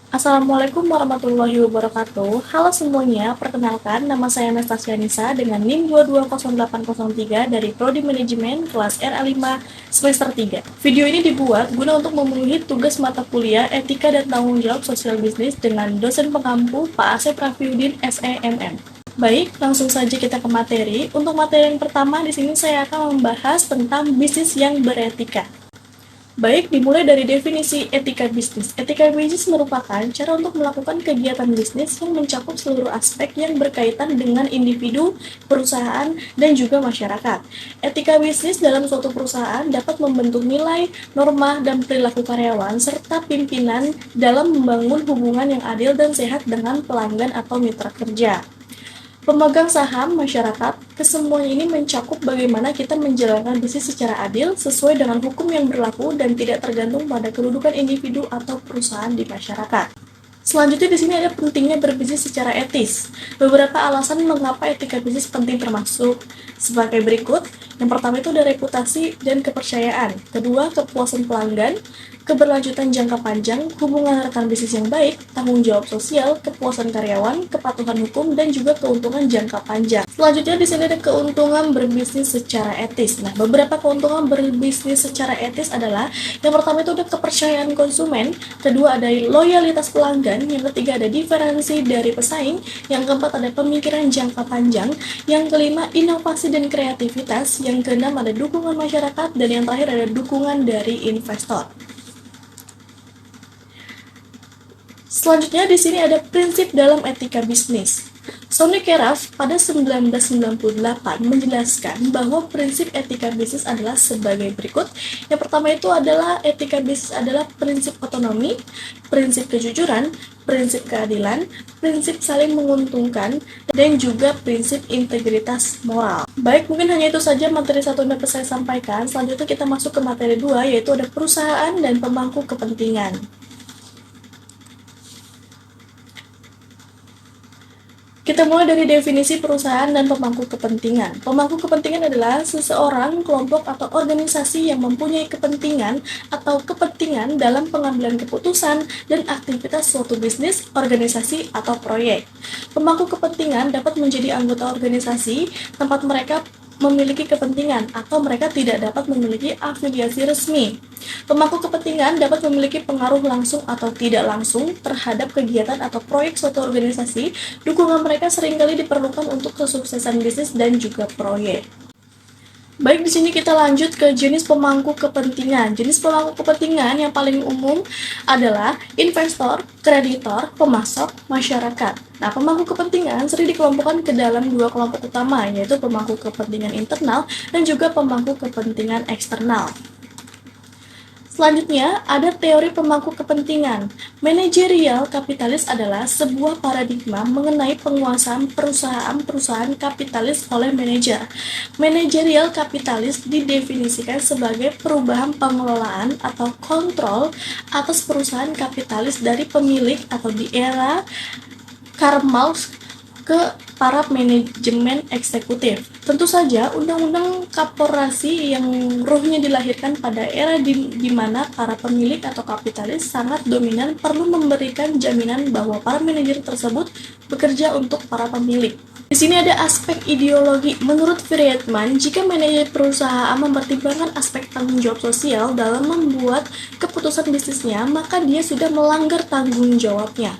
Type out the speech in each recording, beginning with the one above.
Assalamualaikum warahmatullahi wabarakatuh. Halo semuanya, perkenalkan nama saya Anastasia Nisa dengan NIM 220803 dari Prodi Manajemen kelas RA5 semester 3. Video ini dibuat guna untuk memenuhi tugas mata kuliah Etika dan Tanggung Jawab Sosial Bisnis dengan dosen pengampu Pak Asep Rafiuddin SEMM. Baik, langsung saja kita ke materi. Untuk materi yang pertama di sini saya akan membahas tentang bisnis yang beretika. Baik, dimulai dari definisi etika bisnis. Etika bisnis merupakan cara untuk melakukan kegiatan bisnis yang mencakup seluruh aspek yang berkaitan dengan individu, perusahaan, dan juga masyarakat. Etika bisnis dalam suatu perusahaan dapat membentuk nilai, norma, dan perilaku karyawan, serta pimpinan dalam membangun hubungan yang adil dan sehat dengan pelanggan atau mitra kerja. Pemegang saham, masyarakat, kesemuanya ini mencakup bagaimana kita menjalankan bisnis secara adil, sesuai dengan hukum yang berlaku dan tidak tergantung pada kedudukan individu atau perusahaan di masyarakat. Selanjutnya di sini ada pentingnya berbisnis secara etis. Beberapa alasan mengapa etika bisnis penting termasuk sebagai berikut. Yang pertama itu ada reputasi dan kepercayaan. Kedua, kepuasan pelanggan. Keberlanjutan jangka panjang, hubungan rekan bisnis yang baik, tanggung jawab sosial, kepuasan karyawan, kepatuhan hukum, dan juga keuntungan jangka panjang. Selanjutnya di sini ada keuntungan berbisnis secara etis. Nah, beberapa keuntungan berbisnis secara etis adalah yang pertama itu ada kepercayaan konsumen, kedua ada loyalitas pelanggan, yang ketiga ada diferensi dari pesaing, yang keempat ada pemikiran jangka panjang, yang kelima inovasi dan kreativitas, yang keenam ada dukungan masyarakat, dan yang terakhir ada dukungan dari investor. Selanjutnya di sini ada prinsip dalam etika bisnis. Sonny Keraf pada 1998 menjelaskan bahwa prinsip etika bisnis adalah sebagai berikut. Yang pertama itu adalah etika bisnis adalah prinsip otonomi, prinsip kejujuran, prinsip keadilan, prinsip saling menguntungkan, dan juga prinsip integritas moral. Baik, mungkin hanya itu saja materi 1 yang dapat saya sampaikan. Selanjutnya kita masuk ke materi 2, yaitu ada perusahaan dan pemangku kepentingan. Kita mulai dari definisi perusahaan dan pemangku kepentingan. Pemangku kepentingan adalah seseorang, kelompok, atau organisasi yang mempunyai kepentingan atau kepentingan dalam pengambilan keputusan dan aktivitas suatu bisnis, organisasi, atau proyek. Pemangku kepentingan dapat menjadi anggota organisasi tempat mereka memiliki kepentingan atau mereka tidak dapat memiliki afiliasi resmi. Pemangku kepentingan dapat memiliki pengaruh langsung atau tidak langsung terhadap kegiatan atau proyek suatu organisasi. Dukungan mereka seringkali diperlukan untuk kesuksesan bisnis dan juga proyek. Baik, di sini kita lanjut ke jenis pemangku kepentingan. Jenis pemangku kepentingan yang paling umum adalah investor, kreditor, pemasok, masyarakat. Nah, pemangku kepentingan sering dikelompokkan ke dalam dua kelompok utama, yaitu pemangku kepentingan internal dan juga pemangku kepentingan eksternal. Selanjutnya, ada teori pemangku kepentingan. Manajerial kapitalis adalah sebuah paradigma mengenai penguasaan perusahaan-perusahaan kapitalis oleh manajer. Manajerial kapitalis didefinisikan sebagai perubahan pengelolaan atau kontrol atas perusahaan kapitalis dari pemilik atau di era Karl Marx ke para manajemen eksekutif. Tentu saja, undang-undang korporasi yang ruhnya dilahirkan pada era di mana para pemilik atau kapitalis sangat dominan perlu memberikan jaminan bahwa para manajer tersebut bekerja untuk para pemilik. Di sini ada aspek ideologi. Menurut Friedman, jika manajer perusahaan mempertimbangkan aspek tanggung jawab sosial dalam membuat keputusan bisnisnya, maka dia sudah melanggar tanggung jawabnya.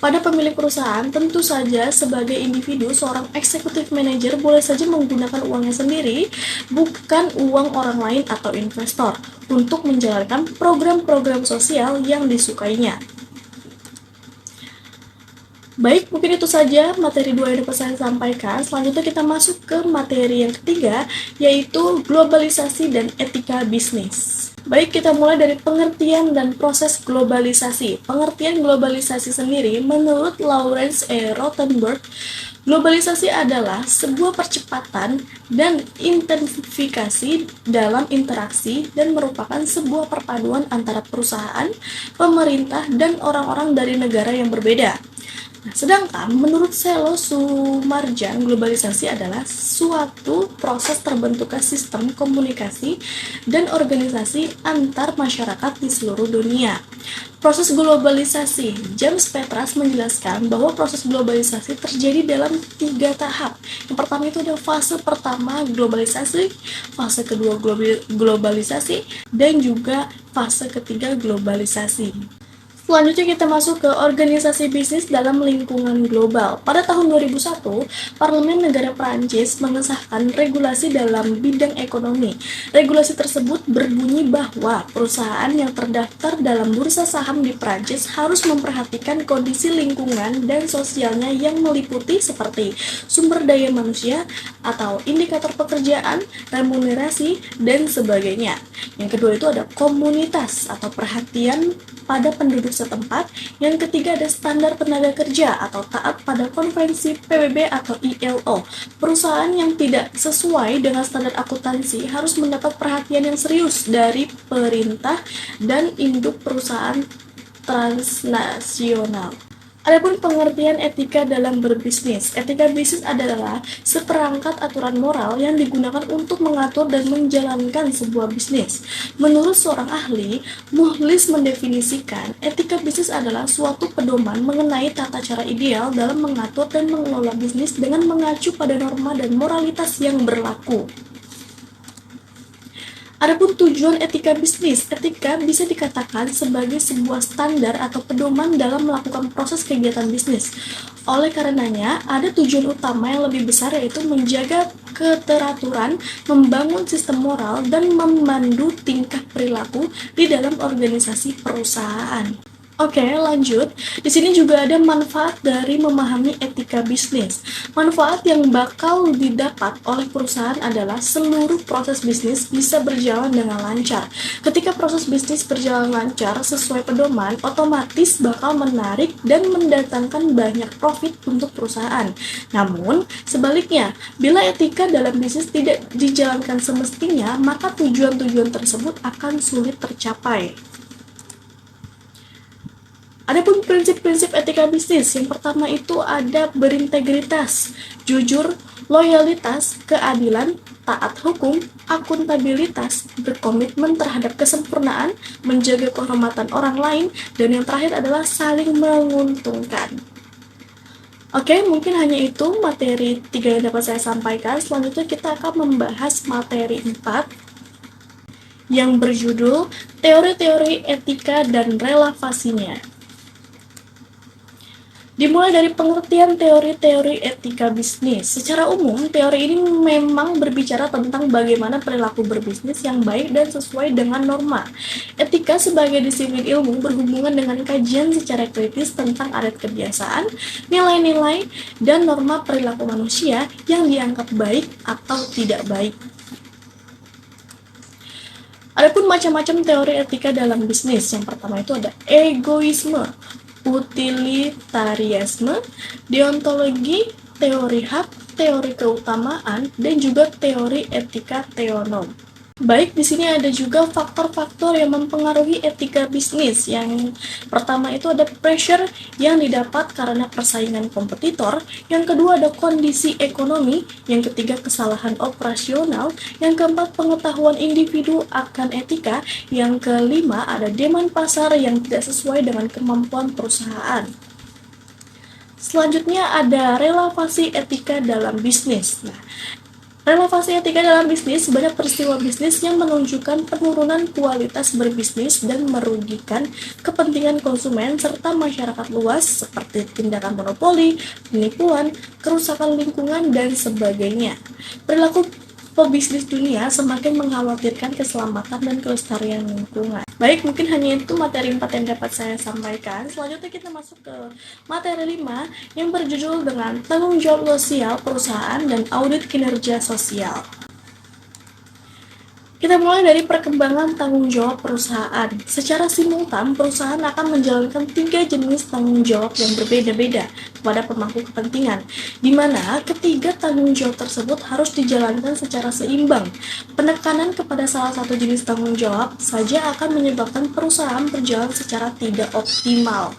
Pada pemilik perusahaan, tentu saja sebagai individu, seorang eksekutif manajer boleh saja menggunakan uangnya sendiri, bukan uang orang lain atau investor, untuk menjalankan program-program sosial yang disukainya. Baik, mungkin itu saja materi 2 yang dapat saya sampaikan. Selanjutnya kita masuk ke materi yang ketiga, yaitu globalisasi dan etika bisnis. Baik, kita mulai dari pengertian dan proses globalisasi. Pengertian globalisasi sendiri, menurut Lawrence E. Rothenberg, globalisasi adalah sebuah percepatan dan intensifikasi dalam interaksi dan merupakan sebuah perpaduan antara perusahaan, pemerintah, dan orang-orang dari negara yang berbeda. Nah, sedangkan menurut Selo Sumarjan, globalisasi adalah suatu proses terbentuknya sistem komunikasi dan organisasi antar masyarakat di seluruh dunia. Proses globalisasi, James Petras menjelaskan bahwa proses globalisasi terjadi dalam 3 tahap. Yang pertama itu ada fase pertama globalisasi, fase kedua globalisasi, dan juga fase ketiga globalisasi. Selanjutnya kita masuk ke organisasi bisnis dalam lingkungan global. Pada tahun 2001, Parlemen Negara Prancis mengesahkan regulasi dalam bidang ekonomi. Regulasi tersebut berbunyi bahwa perusahaan yang terdaftar dalam bursa saham di Prancis harus memperhatikan kondisi lingkungan dan sosialnya yang meliputi seperti sumber daya manusia atau indikator pekerjaan, remunerasi, dan sebagainya. Yang kedua itu ada komunitas atau perhatian pada penduduk setempat. Yang ketiga ada standar tenaga kerja atau taat pada konvensi PBB atau ILO. Perusahaan yang tidak sesuai dengan standar akuntansi harus mendapat perhatian yang serius dari pemerintah dan induk perusahaan transnasional. Adapun pengertian etika dalam berbisnis. Etika bisnis adalah seperangkat aturan moral yang digunakan untuk mengatur dan menjalankan sebuah bisnis. Menurut seorang ahli, Muhlis mendefinisikan etika bisnis adalah suatu pedoman mengenai tata cara ideal dalam mengatur dan mengelola bisnis dengan mengacu pada norma dan moralitas yang berlaku. Adapun tujuan etika bisnis, etika bisa dikatakan sebagai sebuah standar atau pedoman dalam melakukan proses kegiatan bisnis. Oleh karenanya, ada tujuan utama yang lebih besar yaitu menjaga keteraturan, membangun sistem moral, dan memandu tingkah perilaku di dalam organisasi perusahaan. Oke, lanjut. Di sini juga ada manfaat dari memahami etika bisnis. Manfaat yang bakal didapat oleh perusahaan adalah seluruh proses bisnis bisa berjalan dengan lancar. Ketika proses bisnis berjalan lancar sesuai pedoman, otomatis bakal menarik dan mendatangkan banyak profit untuk perusahaan. Namun, sebaliknya, bila etika dalam bisnis tidak dijalankan semestinya, maka tujuan-tujuan tersebut akan sulit tercapai. Adapun prinsip-prinsip etika bisnis, yang pertama itu ada berintegritas, jujur, loyalitas, keadilan, taat hukum, akuntabilitas, berkomitmen terhadap kesempurnaan, menjaga kehormatan orang lain, dan yang terakhir adalah saling menguntungkan. Oke, mungkin hanya itu materi 3 yang dapat saya sampaikan. Selanjutnya kita akan membahas materi 4 yang berjudul teori-teori etika dan relevasinya. Dimulai dari pengertian teori-teori etika bisnis. Secara umum, teori ini memang berbicara tentang bagaimana perilaku berbisnis yang baik dan sesuai dengan norma. Etika sebagai disiplin ilmu berhubungan dengan kajian secara kritis tentang adat kebiasaan, nilai-nilai, dan norma perilaku manusia yang dianggap baik atau tidak baik. Adapun macam-macam teori etika dalam bisnis. Yang pertama itu ada egoisme, utilitarianisme, deontologi, teori hak, teori keutamaan, dan juga teori etika teonom. Baik, di sini ada juga faktor-faktor yang mempengaruhi etika bisnis. Yang pertama itu ada pressure yang didapat karena persaingan kompetitor. Yang kedua ada kondisi ekonomi. Yang ketiga kesalahan operasional. Yang keempat pengetahuan individu akan etika. Yang kelima ada demand pasar yang tidak sesuai dengan kemampuan perusahaan. Selanjutnya ada relevasi etika dalam bisnis. Relevasi etika dalam bisnis, banyak peristiwa bisnis yang menunjukkan penurunan kualitas berbisnis dan merugikan kepentingan konsumen serta masyarakat luas seperti tindakan monopoli, penipuan, kerusakan lingkungan, dan sebagainya. Perilaku pebisnis dunia semakin mengkhawatirkan keselamatan dan kelestarian lingkungan. Baik, mungkin hanya itu materi 4 yang dapat saya sampaikan. Selanjutnya kita masuk ke materi 5 yang berjudul dengan tanggung jawab sosial perusahaan dan audit kinerja sosial. Kita mulai dari perkembangan tanggung jawab perusahaan. Secara simultan, perusahaan akan menjalankan 3 jenis tanggung jawab yang berbeda-beda kepada pemangku kepentingan, di mana ketiga tanggung jawab tersebut harus dijalankan secara seimbang. Penekanan kepada salah satu jenis tanggung jawab saja akan menyebabkan perusahaan berjalan secara tidak optimal.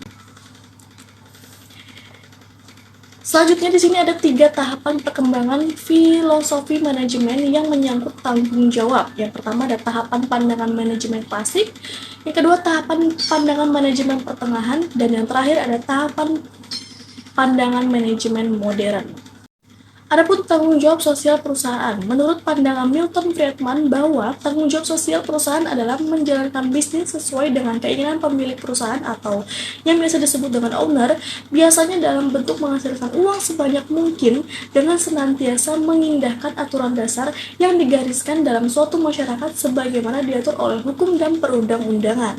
Selanjutnya di sini ada 3 tahapan perkembangan filosofi manajemen yang menyangkut tanggung jawab. Yang pertama ada tahapan pandangan manajemen klasik, yang kedua tahapan pandangan manajemen pertengahan, dan yang terakhir ada tahapan pandangan manajemen modern. Adapun tanggung jawab sosial perusahaan, menurut pandangan Milton Friedman bahwa tanggung jawab sosial perusahaan adalah menjalankan bisnis sesuai dengan keinginan pemilik perusahaan atau yang biasa disebut dengan owner, biasanya dalam bentuk menghasilkan uang sebanyak mungkin dengan senantiasa mengindahkan aturan dasar yang digariskan dalam suatu masyarakat sebagaimana diatur oleh hukum dan perundang-undangan.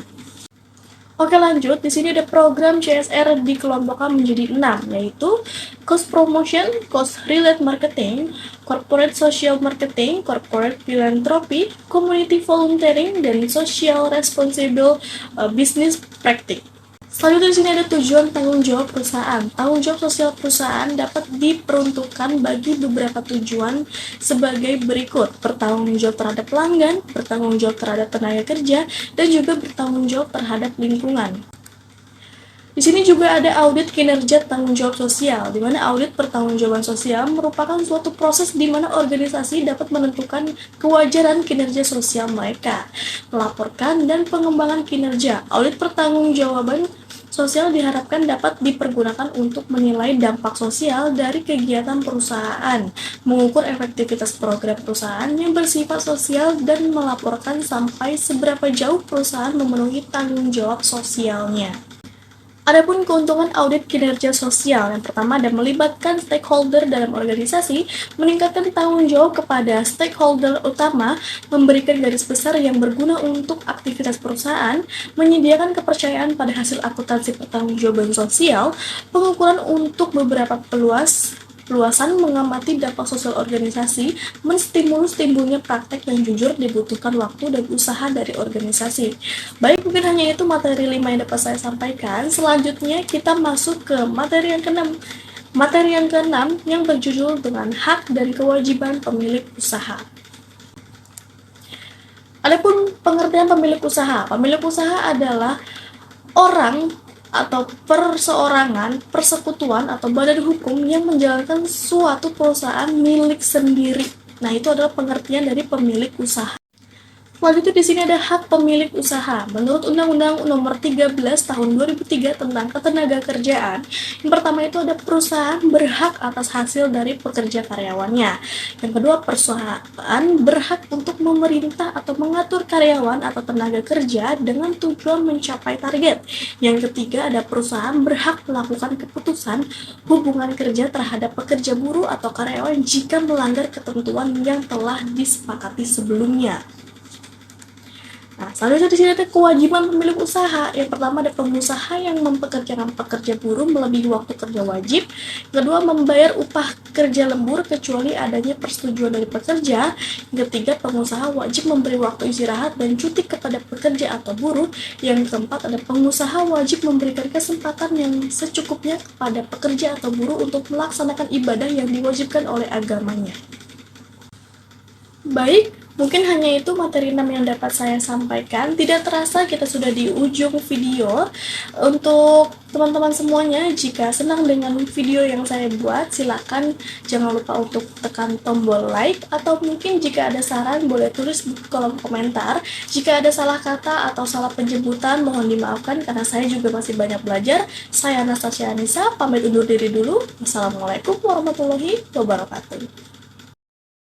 Oke lanjut, di sini ada program CSR dikelompokkan menjadi 6, yaitu Cost Promotion, Cost Related Marketing, Corporate Social Marketing, Corporate Philanthropy, Community Volunteering, dan Social Responsible Business Practice. Selanjutnya di sini ada tujuan tanggung jawab perusahaan. Tanggung jawab sosial perusahaan dapat diperuntukkan bagi beberapa tujuan sebagai berikut: bertanggung jawab terhadap pelanggan, bertanggung jawab terhadap tenaga kerja, dan juga bertanggung jawab terhadap lingkungan. Di sini juga ada audit kinerja tanggung jawab sosial, di mana audit pertanggungjawaban sosial merupakan suatu proses di mana organisasi dapat menentukan kewajaran kinerja sosial mereka, melaporkan dan pengembangan kinerja. Audit pertanggungjawaban sosial diharapkan dapat dipergunakan untuk menilai dampak sosial dari kegiatan perusahaan, mengukur efektivitas program perusahaan yang bersifat sosial, dan melaporkan sampai seberapa jauh perusahaan memenuhi tanggung jawab sosialnya. Adapun keuntungan audit kinerja sosial, yang pertama ada melibatkan stakeholder dalam organisasi, meningkatkan tanggung jawab kepada stakeholder utama, memberikan garis besar yang berguna untuk aktivitas perusahaan, menyediakan kepercayaan pada hasil akuntansi pertanggungjawaban sosial, pengukuran untuk beberapa peluasan mengamati dampak sosial organisasi, menstimulus timbulnya praktek yang jujur, dibutuhkan waktu dan usaha dari organisasi. Baik, mungkin hanya itu materi 5 yang dapat saya sampaikan. Selanjutnya kita masuk ke materi yang ke-6. Materi yang ke-6 yang berjudul dengan hak dan kewajiban pemilik usaha. Adapun pengertian pemilik usaha. Pemilik usaha adalah orang atau perseorangan, persekutuan, atau badan hukum yang menjalankan suatu perusahaan milik sendiri. Nah, itu adalah pengertian dari pemilik usaha. Selanjutnya di sini ada hak pemilik usaha. Menurut Undang-Undang Nomor 13 Tahun 2003 tentang Ketenagakerjaan, yang pertama itu ada perusahaan berhak atas hasil dari pekerja karyawannya. Yang kedua, perusahaan berhak untuk memerintah atau mengatur karyawan atau tenaga kerja dengan tujuan mencapai target. Yang ketiga, ada perusahaan berhak melakukan keputusan hubungan kerja terhadap pekerja buruh atau karyawan jika melanggar ketentuan yang telah disepakati sebelumnya. Nah, selanjutnya di sini ada kewajiban pemilik usaha. Yang pertama ada pengusaha yang mempekerjakan pekerja buruh melebihi waktu kerja wajib. Kedua, membayar upah kerja lembur kecuali adanya persetujuan dari pekerja. Yang ketiga, pengusaha wajib memberi waktu istirahat dan cuti kepada pekerja atau buruh. Yang keempat, ada pengusaha wajib memberikan kesempatan yang secukupnya kepada pekerja atau buruh untuk melaksanakan ibadah yang diwajibkan oleh agamanya. Baik, mungkin hanya itu materi 6 yang dapat saya sampaikan. Tidak terasa kita sudah di ujung video. Untuk teman-teman semuanya, jika senang dengan video yang saya buat, silakan jangan lupa untuk tekan tombol like, atau mungkin jika ada saran boleh tulis di kolom komentar. Jika ada salah kata atau salah penyebutan mohon dimaafkan karena saya juga masih banyak belajar. Saya Anastasia Anissa, pamit undur diri dulu. Wassalamualaikum warahmatullahi wabarakatuh.